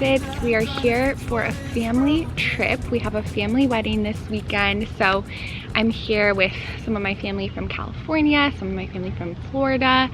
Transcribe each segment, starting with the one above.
Massachusetts. We are here for a family trip. We have a family wedding this weekend, so I'm here with some of my family from California, some of my family from Florida.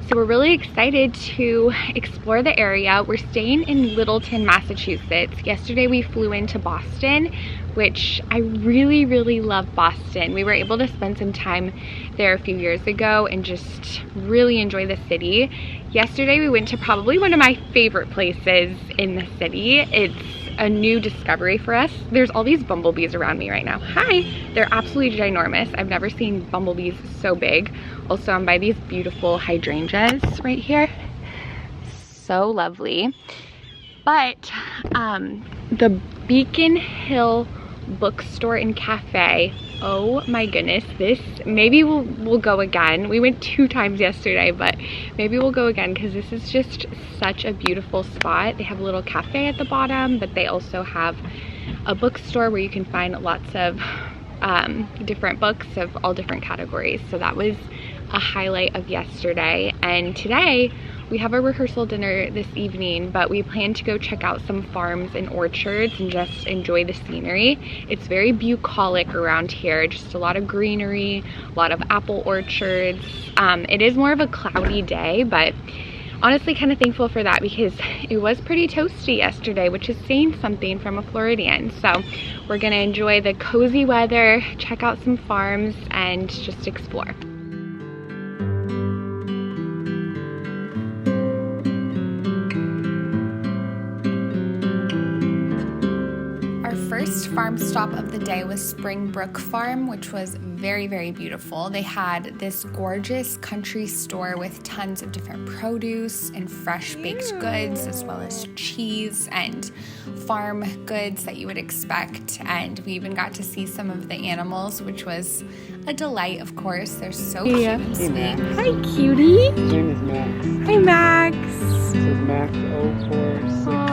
So we're really excited to explore the area. We're staying in Littleton, Massachusetts. Yesterday we flew into Boston, which I really love Boston. We were able to spend some time there a few years ago and just really enjoy the city. Yesterday we went to probably one of my favorite places in the city. It's a new discovery for us. There's all these bumblebees around me right now. Hi! They're absolutely ginormous. I've never seen bumblebees so big. Also, I'm by these beautiful hydrangeas right here. So lovely. But the Beacon Hill bookstore and cafe, oh my goodness, this maybe we'll go again. We went 2 times yesterday, but maybe we'll go again because this is just such a beautiful spot. They have a little cafe at the bottom, but they also have a bookstore where you can find lots of different books of all different categories. So that was a highlight of yesterday. And today we have a rehearsal dinner this evening, but we plan to go check out some farms and orchards and just enjoy the scenery. It's very bucolic around here, just a lot of greenery, a lot of apple orchards. It is more of a cloudy day, but honestly kind of thankful for that because it was pretty toasty yesterday, which is saying something from a Floridian. So we're gonna enjoy the cozy weather, check out some farms, and just explore. First farm stop of the day was Springbrook Farm, which was very beautiful. They had this gorgeous country store with tons of different produce and fresh baked goods, as well as cheese and farm goods that you would expect. And we even got to see some of the animals, which was a delight, of course. They're so cute and sweet. Max. Hi, cutie. His name is Max. Hi, Max. This is Max 0466.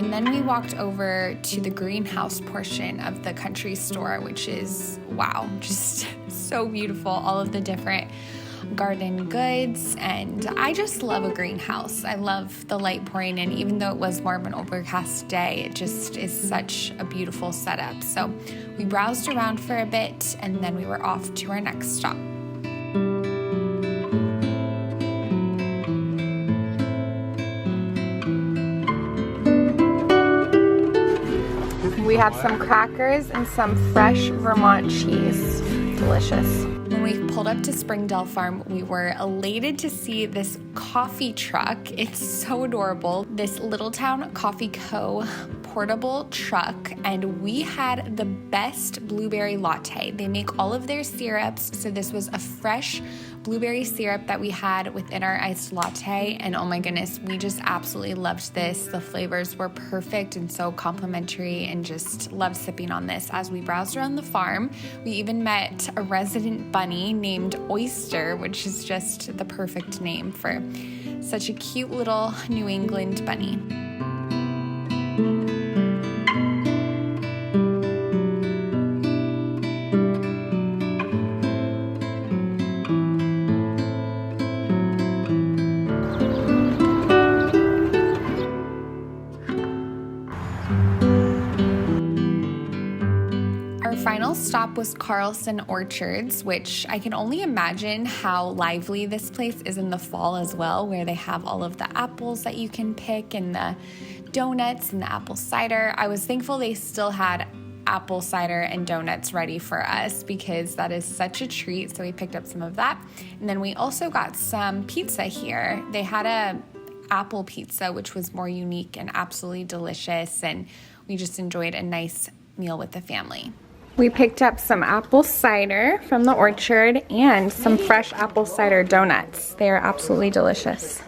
Then we walked over to the greenhouse portion of the country store, which is, wow, just so beautiful. All of the different garden goods, and I just love a greenhouse. I love the light pouring in, even though it was more of an overcast day. It just is such a beautiful setup. So we browsed around for a bit, and then we were off to our next stop. We had some crackers and some fresh Vermont cheese. Delicious. When we pulled up to Springdale Farm, we were elated to see this coffee truck. It's so adorable. This Littletown Coffee Co. portable truck, and we had the best blueberry latte. They make all of their syrups, so this was a fresh blueberry syrup that we had within our iced latte, and oh my goodness, we just absolutely loved this. The flavors were perfect and so complimentary, and just loved sipping on this as we browsed around the farm. We even met a resident bunny named Oyster, which is just the perfect name for such a cute little New England bunny. Final stop was Carlson Orchards, which I can only imagine how lively this place is in the fall as well, where they have all of the apples that you can pick and the donuts and the apple cider. I was thankful they still had apple cider and donuts ready for us because that is such a treat, so we picked up some of that. And then we also got some pizza here. They had a apple pizza, which was more unique and absolutely delicious, and we just enjoyed a nice meal with the family. We picked up some apple cider from the orchard and some fresh apple cider donuts. They are absolutely delicious.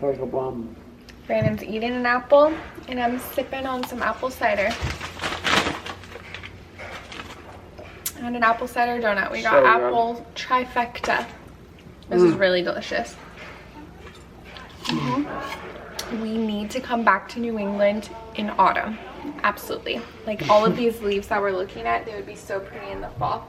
Like a bomb. Brandon's eating an apple, and I'm sipping on some apple cider. And an apple cider donut. We got apple trifecta. This is really delicious. We need to come back to New England in autumn. Absolutely. Like all of these leaves that we're looking at, they would be so pretty in the fall.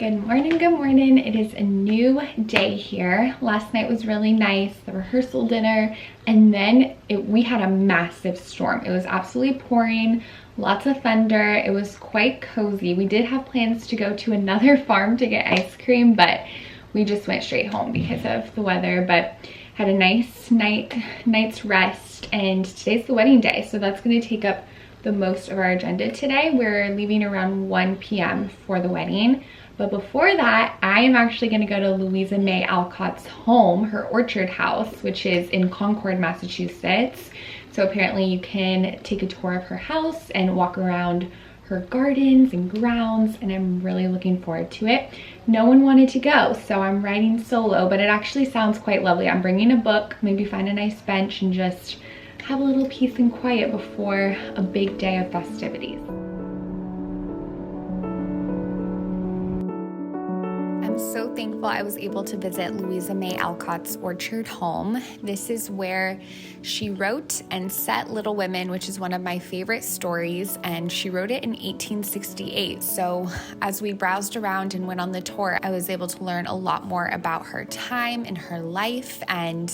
Good morning, good morning. It is a new day here. Last night was really nice, the rehearsal dinner, and then we had a massive storm. It was absolutely pouring, lots of thunder. It was quite cozy. We did have plans to go to another farm to get ice cream, but we just went straight home because of the weather, but had a nice night's rest, and today's the wedding day, so that's going to take up the most of our agenda today. We're leaving around 1 p.m. for the wedding. But before that, I am actually going to go to Louisa May Alcott's home, her orchard house, which is in Concord, Massachusetts. So apparently you can take a tour of her house and walk around her gardens and grounds, and I'm really looking forward to it. No one wanted to go, so I'm riding solo, but it actually sounds quite lovely. I'm bringing a book, maybe find a nice bench and just have a little peace and quiet before a big day of festivities. I'm so thankful I was able to visit Louisa May Alcott's orchard home. This is where she wrote and set Little Women, which is one of my favorite stories, and she wrote it in 1868. So as we browsed around and went on the tour, I was able to learn a lot more about her time and her life and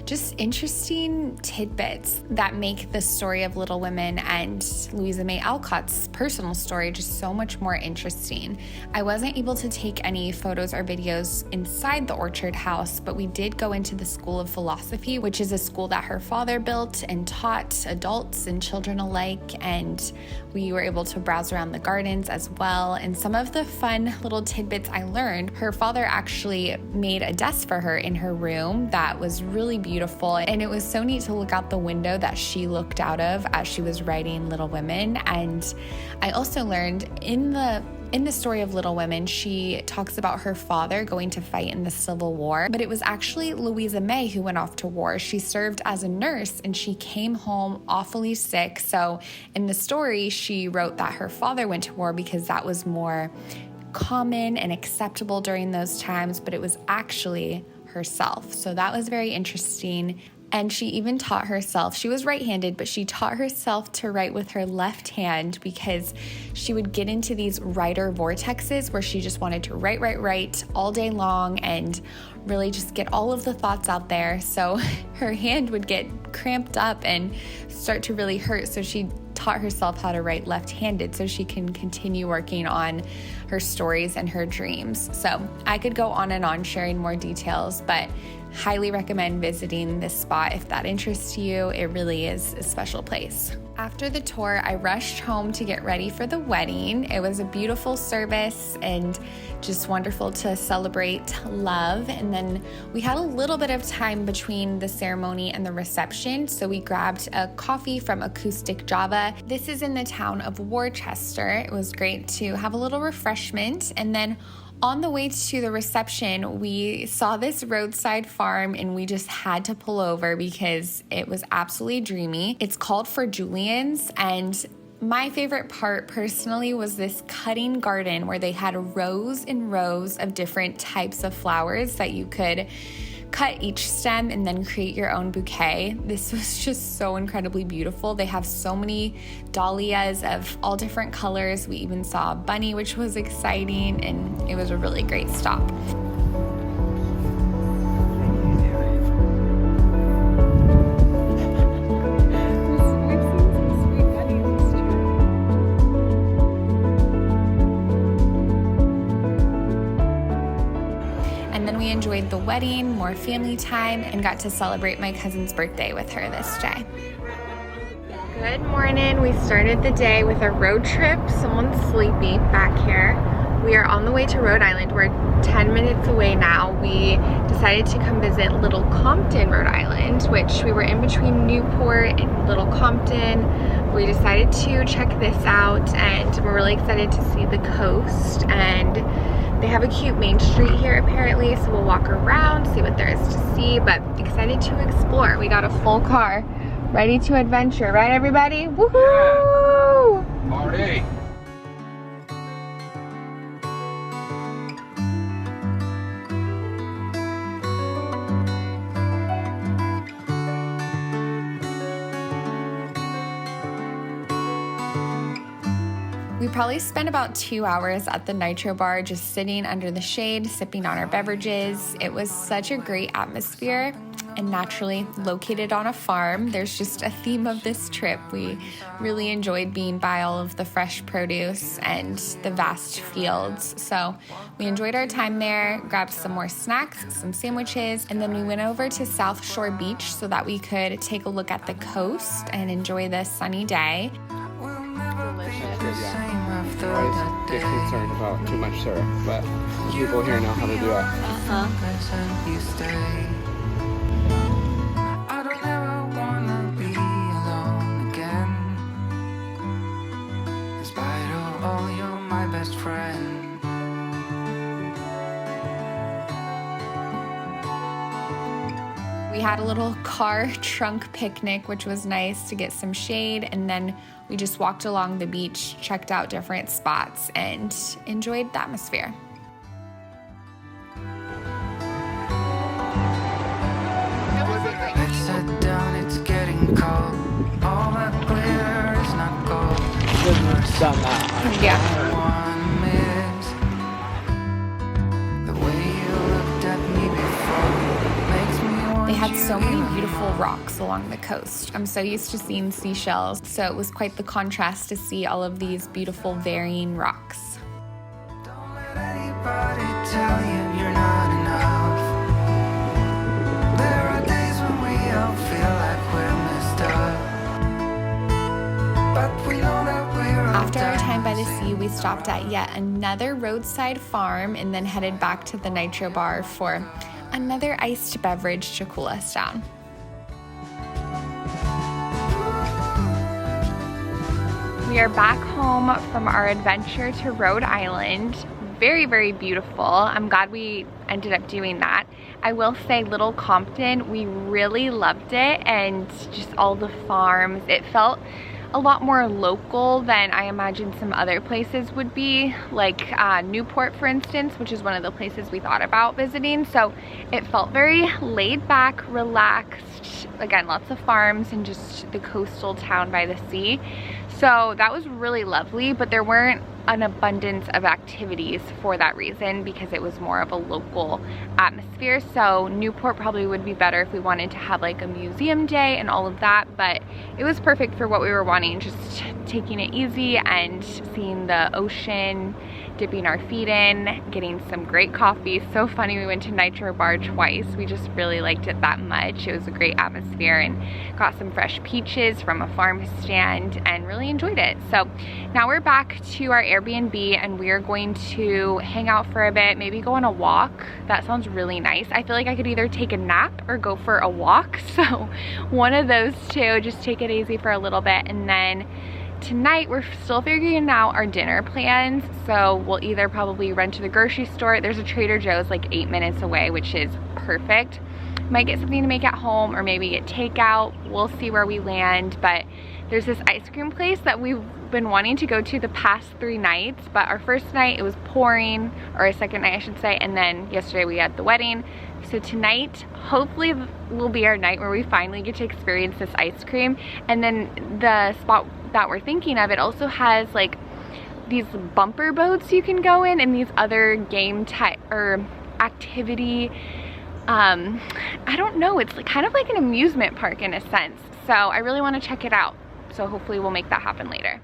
just interesting tidbits that make the story of Little Women and Louisa May Alcott's personal story just so much more interesting. I wasn't able to take any photos or videos inside the orchard house, but we did go into the School of Philosophy, which is a school that her father built and taught adults and children alike, and we were able to browse around the gardens as well. And some of the fun little tidbits I learned, her father actually made a desk for her in her room that was really beautiful, and it was so neat to look out the window that she looked out of as she was writing Little Women. And I also learned in the story of Little Women, she talks about her father going to fight in the Civil War, but it was actually Louisa May who went off to war. She served as a nurse and she came home awfully sick. So in the story, she wrote that her father went to war because that was more common and acceptable during those times, but it was actually herself. So that was very interesting. And she even taught herself, she was right-handed, but she taught herself to write with her left hand because she would get into these writer vortexes where she just wanted to write all day long and really just get all of the thoughts out there. So her hand would get cramped up and start to really hurt. So she taught herself how to write left-handed so she can continue working on her stories and her dreams. So I could go on and on sharing more details, but highly recommend visiting this spot if that interests you. It really is a special place. After the tour, I rushed home to get ready for the wedding. It was a beautiful service and just wonderful to celebrate love. And then we had a little bit of time between the ceremony and the reception, so we grabbed a coffee from Acoustic Java. This is in the town of Worcester. It was great to have a little refreshment. And then on the way to the reception, we saw this roadside farm and we just had to pull over because it was absolutely dreamy. It's called For Julian's, and my favorite part personally was this cutting garden where they had rows and rows of different types of flowers that you could cut each stem and then create your own bouquet. This was just so incredibly beautiful. They have so many dahlias of all different colors. We even saw a bunny, which was exciting, and it was a really great stop. And then we enjoyed the wedding, more family time, and got to celebrate my cousin's birthday with her this day. Good morning. We started the day with a road trip. Someone's sleepy back here. We are on the way to Rhode Island. We're 10 minutes away now. We decided to come visit Little Compton, Rhode Island, which we were in between Newport and Little Compton. We decided to check this out, and we're really excited to see the coast. And they have a cute main street here apparently, so we'll walk around, see what there is to see, but excited to explore. We got a full car, ready to adventure, right everybody? Woohoo! Party! We probably spent about 2 hours at the Nitro Bar just sitting under the shade, sipping on our beverages. It was such a great atmosphere, and naturally located on a farm. There's just a theme of this trip. We really enjoyed being by all of the fresh produce and the vast fields. So we enjoyed our time there, grabbed some more snacks, some sandwiches, and then we went over to South Shore Beach so that we could take a look at the coast and enjoy this sunny day. Always get concerned about too much syrup, but people here know how to do it. I don't ever wanna be alone again. In spite of all, you're my best friend. We had a little car trunk picnic, which was nice to get some shade, and then we just walked along the beach, checked out different spots, and enjoyed the atmosphere. Let's sit down, it's getting cold. All that glitter is not gold. Shouldn't have done that. Yeah. The way you looked at me before makes me want They had so many you beautiful rocks along the coast. I'm so used to seeing seashells, so it was quite the contrast to see all of these beautiful varying rocks. Don't let anybody tell you you're not enough. There are days when we all feel like we're messed up, but we know that we're all After our time by the done. sea, we stopped at yet another roadside farm and then headed back to the Nitro Bar for another iced beverage to cool us down. We are back home from our adventure to Rhode Island. Very, very beautiful. I'm glad we ended up doing that. I will say Little Compton, we really loved it, and just all the farms. It felt a lot more local than I imagined some other places would be, like Newport, for instance, which is one of the places we thought about visiting. So it felt very laid back, relaxed. Again, lots of farms and just the coastal town by the sea. So that was really lovely, but there weren't an abundance of activities for that reason because it was more of a local atmosphere. So Newport probably would be better if we wanted to have like a museum day and all of that, but it was perfect for what we were wanting, just taking it easy and seeing the ocean, dipping our feet in, getting some great coffee. So funny, we went to Nitro Bar twice. We just really liked it that much. It was a great atmosphere and got some fresh peaches from a farm stand and really enjoyed it. So now we're back to our Airbnb and we're going to hang out for a bit, maybe go on a walk. That sounds really nice. I feel like I could either take a nap or go for a walk. So one of those two, just take it easy for a little bit. And then tonight we're still figuring out our dinner plans, so we'll either probably run to the grocery store. There's a Trader Joe's like 8 minutes away, which is perfect. Might get something to make at home or maybe get takeout. We'll see where we land, but there's this ice cream place that we've been wanting to go to the past 3 nights, but our first night it was pouring, or our second night I should say, and then yesterday we had the wedding. So tonight hopefully will be our night where we finally get to experience this ice cream. And then the spot that we're thinking of, it also has like these bumper boats you can go in and these other game type or activity, I don't know, it's like, kind of like an amusement park in a sense. So I really want to check it out. So hopefully we'll make that happen later.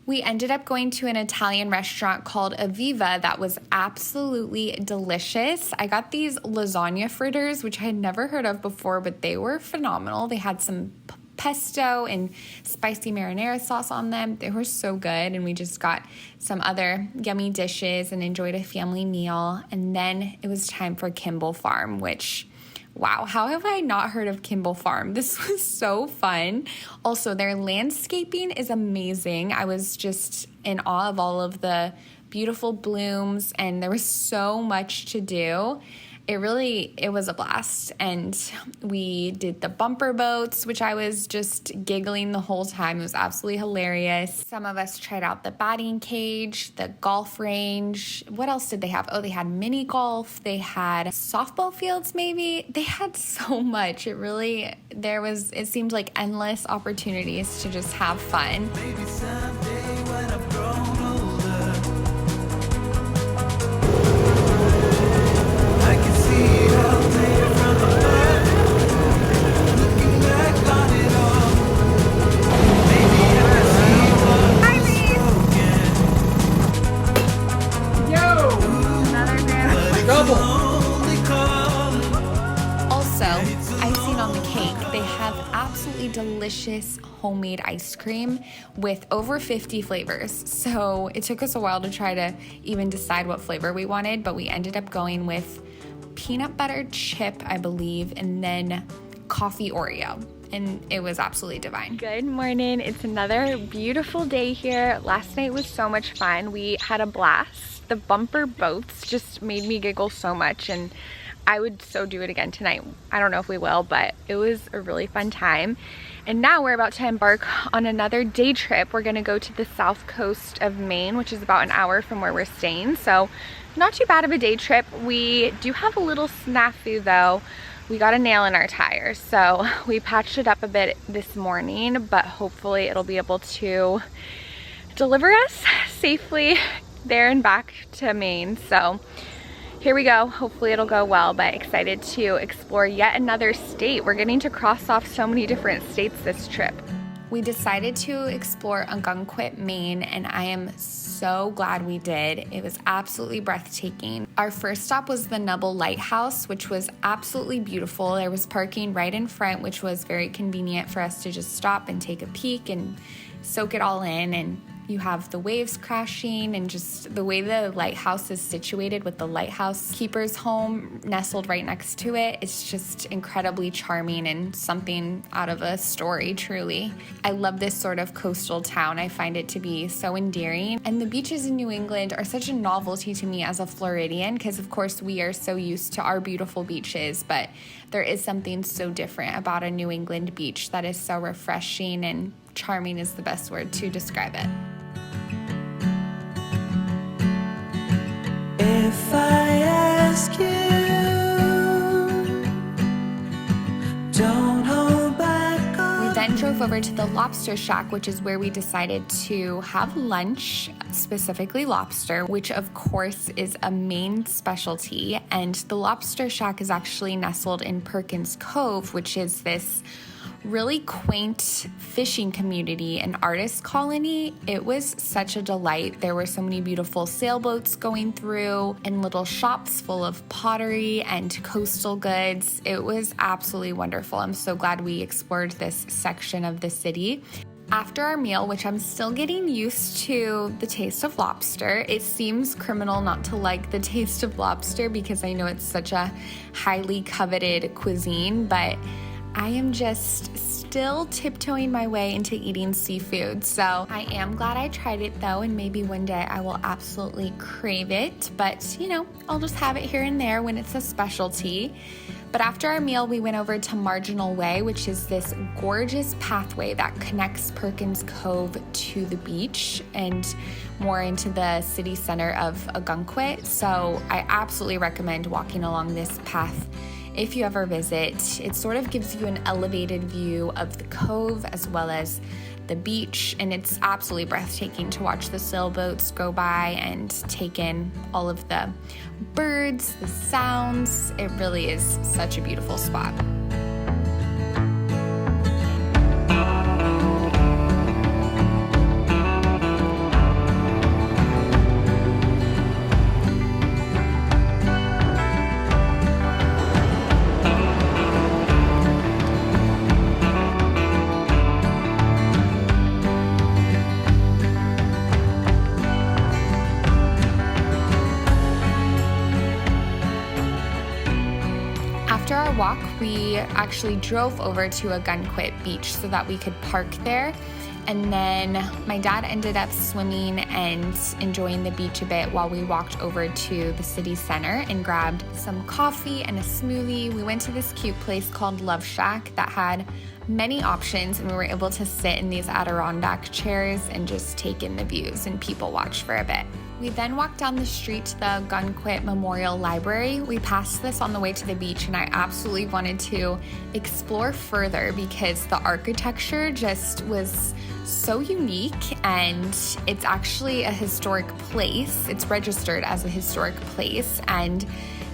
We ended up going to an Italian restaurant called Aviva that was absolutely delicious. I got these lasagna fritters, which I had never heard of before, but they were phenomenal. They had some pesto and spicy marinara sauce on them. They were so good, and we just got some other yummy dishes and enjoyed a family meal. And then it was time for Kimball Farm, which, wow, how have I not heard of Kimball Farm? This was so fun. Also, their landscaping is amazing. I was just in awe of all of the beautiful blooms, and there was so much to do. it was a blast. And we did the bumper boats, which I was just giggling the whole time. It was absolutely hilarious. Some of us tried out the batting cage, the golf range. What else did they have? Oh, they had mini golf. They had softball fields, maybe. They had so much. It seemed like endless opportunities to just have fun. Maybe someday when I've grown older, I can see it all there from above, looking back on it all. Maybe I see what was broken. Another grand. Trouble. Only call. Also, icing on the cake, they have absolutely delicious homemade ice cream with over 50 flavors. So it took us a while to try to even decide what flavor we wanted, but we ended up going with peanut butter chip, I believe, and then coffee Oreo. And it was absolutely divine. Good morning. It's another beautiful day here. Last night was so much fun. We had a blast. The bumper boats just made me giggle so much, and I would so do it again tonight. I don't know if we will, but it was a really fun time. And now we're about to embark on another day trip. We're gonna go to the south coast of Maine, which is about an hour from where we're staying. So not too bad of a day trip. We do have a little snafu though. We got a nail in our tires. So we patched it up a bit this morning, but hopefully it'll be able to deliver us safely there and back to Maine. So here we go. Hopefully it'll go well, but excited to explore yet another state. We're getting to cross off so many different states this trip. We decided to explore Ogunquit, Maine, and I am so glad we did. It was absolutely breathtaking. Our first stop was the Nubble Lighthouse, which was absolutely beautiful. There was parking right in front, which was very convenient for us to just stop and take a peek and soak it all in. And you have the waves crashing, and just the way the lighthouse is situated with the lighthouse keeper's home nestled right next to it. It's just incredibly charming and something out of a story, truly. I love this sort of coastal town. I find it to be so endearing. And the beaches in New England are such a novelty to me as a Floridian, because of course we are so used to our beautiful beaches, but there is something so different about a New England beach that is so refreshing, and charming is the best word to describe it. If I ask you, don't hold back on. We then drove over to the Lobster Shack, which is where we decided to have lunch, specifically lobster, which of course is a Maine specialty. And the Lobster Shack is actually nestled in Perkins Cove, which is this really quaint fishing community and artist colony. It was such a delight. There were so many beautiful sailboats going through and little shops full of pottery and coastal goods. It was absolutely wonderful. I'm so glad we explored this section of the city. After our meal, which I'm still getting used to the taste of lobster, it seems criminal not to like the taste of lobster because I know it's such a highly coveted cuisine, but I am just still tiptoeing my way into eating seafood. So I am glad I tried it though, and maybe one day I will absolutely crave it. But you know, I'll just have it here and there when it's a specialty. But after our meal, we went over to Marginal Way, which is this gorgeous pathway that connects Perkins Cove to the beach and more into the city center of Ogunquit. So I absolutely recommend walking along this path if you ever visit. It sort of gives you an elevated view of the cove as well as the beach, and it's absolutely breathtaking to watch the sailboats go by and take in all of the birds, the sounds. It really is such a beautiful spot. After our walk, we actually drove over to Ogunquit Beach so that we could park there. And then my dad ended up swimming and enjoying the beach a bit while we walked over to the city center and grabbed some coffee and a smoothie. We went to this cute place called Love Shack that had many options, and we were able to sit in these Adirondack chairs and just take in the views and people watch for a bit. We then walked down the street to the Ogunquit Memorial Library. We passed this on the way to the beach, and I absolutely wanted to explore further because the architecture just was so unique, and it's actually a historic place. It's registered as a historic place, and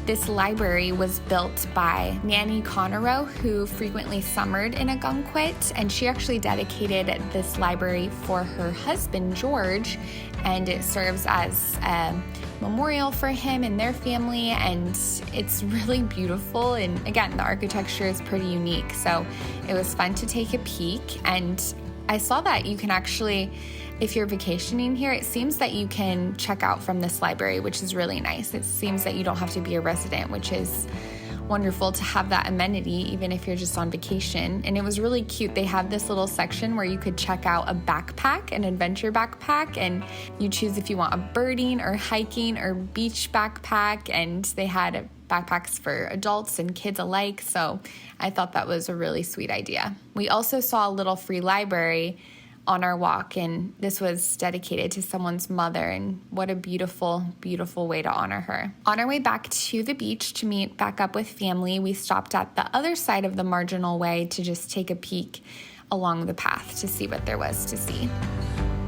this library was built by Nanny Conroe, who frequently summered in Ogunquit, and she actually dedicated this library for her husband, George, and it serves as a memorial for him and their family, and it's really beautiful, and again, the architecture is pretty unique, so it was fun to take a peek. And I saw that you can actually, if you're vacationing here, it seems that you can check out from this library, which is really nice. It seems that you don't have to be a resident, which is wonderful to have that amenity, even if you're just on vacation. And it was really cute. They have this little section where you could check out a backpack, an adventure backpack, and you choose if you want a birding or hiking or beach backpack. And they had backpacks for adults and kids alike. So I thought that was a really sweet idea. We also saw a little free library on our walk, and this was dedicated to someone's mother, and what a beautiful, beautiful way to honor her. On our way back to the beach to meet back up with family, we stopped at the other side of the marginal way to just take a peek along the path to see what there was to see.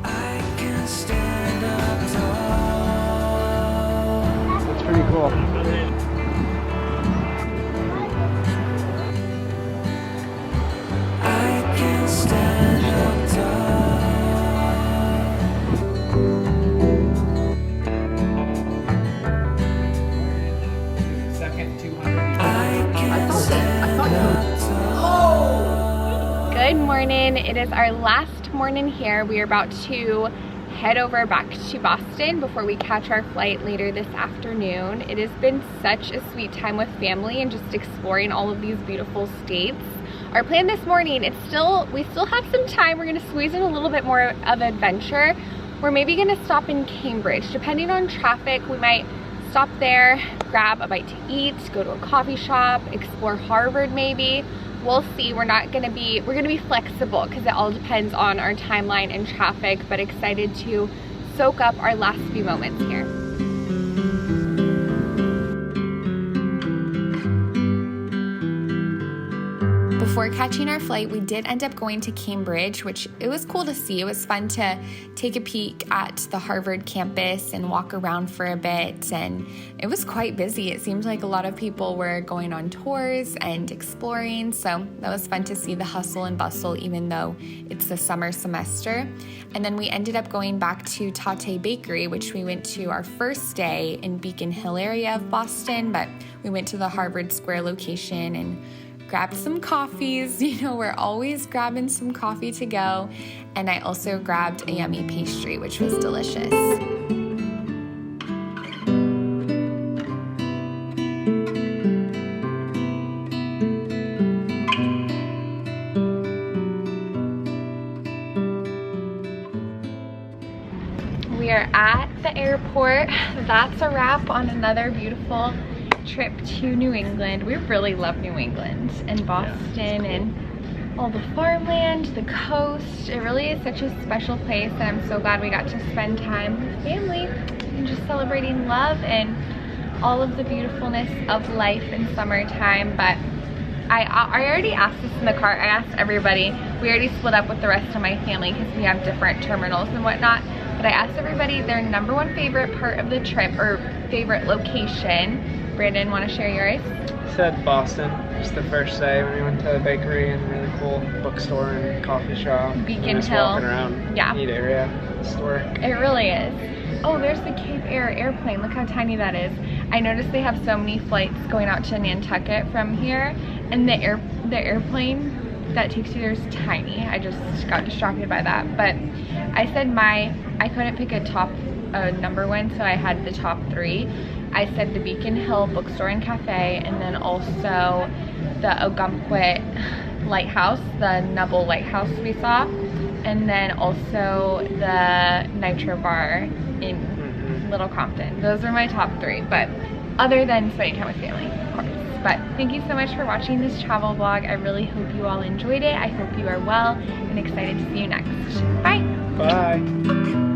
I can stand up tall. That's pretty cool. I can stand up tall. Second 200. I can stand up tall. Good morning. It is our last morning here. We are about to head over back to Boston before we catch our flight later this afternoon. It has been such a sweet time with family and just exploring all of these beautiful states. Our plan this morning, we still have some time. We're gonna squeeze in a little bit more of adventure. We're maybe gonna stop in Cambridge. Depending on traffic, we might stop there, grab a bite to eat, go to a coffee shop, explore Harvard maybe. We'll see. We're gonna be flexible because it all depends on our timeline and traffic, but excited to soak up our last few moments here. Before catching our flight, we did end up going to Cambridge, which it was cool to see. It was fun to take a peek at the Harvard campus and walk around for a bit, and it was quite busy. It seemed like a lot of people were going on tours and exploring, so that was fun to see the hustle and bustle, even though it's the summer semester. And then we ended up going back to Tate Bakery, which we went to our first day in Beacon Hill area of Boston, but we went to the Harvard Square location and grabbed some coffees. You know, we're always grabbing some coffee to go. And I also grabbed a yummy pastry, which was delicious. We are at the airport. That's a wrap on another beautiful trip to New England. We really love New England and Boston and all the farmland, the coast. It really is such a special place, and I'm so glad we got to spend time with family and just celebrating love and all of the beautifulness of life in summertime. But I already asked this in the car. I asked everybody. We already split up with the rest of my family because we have different terminals and whatnot. But I asked everybody their number one favorite part of the trip or favorite location. Brandon, want to share yours? Said Boston. Just the first day when we went to the bakery and a really cool bookstore and coffee shop. Beacon just Hill. Walking around. Yeah. Neat area. Historic. It really is. Oh, there's the Cape Air airplane. Look how tiny that is. I noticed they have so many flights going out to Nantucket from here, and the airplane that takes you there is tiny. I just got distracted by that. But I said I couldn't pick a number one, so I had the top three. I said the Beacon Hill Bookstore and Cafe, and then also the Ogunquit Lighthouse, the Nubble Lighthouse we saw. and then also the Nitro Bar in Little Compton. Those are my top 3, but other than spending time with family, of course. But thank you so much for watching this travel vlog. I really hope you all enjoyed it. I hope you are well and excited to see you next. Bye! Bye!